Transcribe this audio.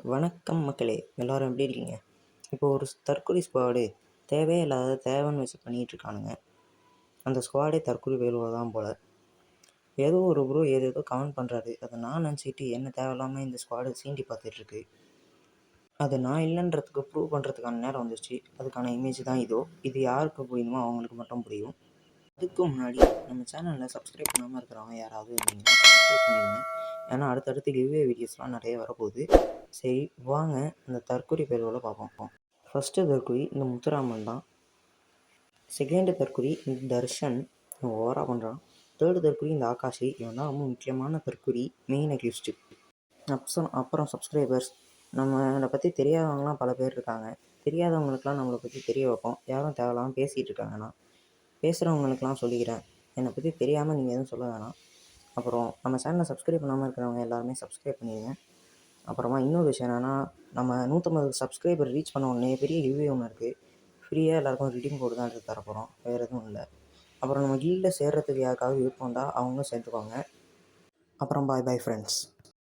வணக்கம் மக்களே, எல்லோரும் எப்படி இருக்கீங்க? இப்போ ஒரு தற்கொலை ஸ்குவாடு தேவையே இல்லாத தேவைன்னு வச்சு பண்ணிகிட்ருக்கானுங்க. அந்த ஸ்குவாடே தற்கொலை வேலுவை தான் போல். ஏதோ ஒரு ப்ரோ ஏதேதோ கமெண்ட் பண்ணுறாரு. அதை நான் நினச்சிக்கிட்டு என்ன தேவையில்லாமல் இந்த ஸ்குவாடை சீண்டி பார்த்துட்ருக்கு. அது நான் இல்லைன்றதுக்கு ப்ரூவ் பண்ணுறதுக்கான நேரம் வந்துருச்சு. அதுக்கான இமேஜ் தான் இதோ. இது யாருக்கு புரியுமோ அவங்களுக்கு மட்டும் புரியும். அதுக்கு முன்னாடி நம்ம சேனலில் சப்ஸ்கிரைப் பண்ணாமல் இருக்கிறவங்க யாராவது இருந்தீங்கன்னா சப்ஸ்கிரைப் பண்ணிடுங்க. ஏன்னா அடுத்தடுத்து கிவ்வே வீடியோஸ்லாம் நிறைய வரப்போகுது. சரி வாங்க அந்த தற்கொலை பேரோட பார்ப்போம். ஃபஸ்ட்டு தற்கொலை இந்த முத்துராமன் தான். செகண்டு தற்கொலை இந்த தர்ஷன், இவன் ஓவராக பண்ணுறான். தேர்டு தற்கொலை இந்த ஆகாஷி, இவன் தான் ரொம்ப முக்கியமான தற்கொலை, மெயின் அக்யூஸ்டு. அப்புறம் சப்ஸ்கிரைபர்ஸ், நம்மளை பற்றி தெரியாதவங்களாம் பல பேர் இருக்காங்க. தெரியாதவங்களுக்கெலாம் நம்மளை பற்றி தெரிய வைப்போம். யாரும் தேவையில்லாமல் பேசிகிட்டு இருக்காங்கன்னா பேசுகிறவங்களுக்கெலாம் சொல்லிக்கிறேன், என்னை பற்றி தெரியாமல் நீங்கள் எதுவும் சொல்ல வேணாம். அப்புறம் நம்ம சேனலை சப்ஸ்கிரைப் பண்ணாமல் இருக்கிறவங்க எல்லாருமே சப்ஸ்கிரைப் பண்ணிடுங்க. அப்புறமா இன்னொரு விஷயம் என்னென்னா, நம்ம 150 சப்ஸ்கிரைபர் ரீச் பண்ண உடனே பெரிய கிவ்வே ஒன்று இருக்குது. ஃப்ரீயாக எல்லாேருக்கும் ரிடீம் கோடு தான் எடுத்து தரப்போகிறோம், வேறு எதுவும் இல்லை. அப்புறம் நம்ம கில்டில் சேர்கிறதுக்கு யாருக்காவது விருப்பம் இருந்தால் அவங்க சேர்த்துக்கோங்க. அப்புறம் பாய் ஃப்ரெண்ட்ஸ்.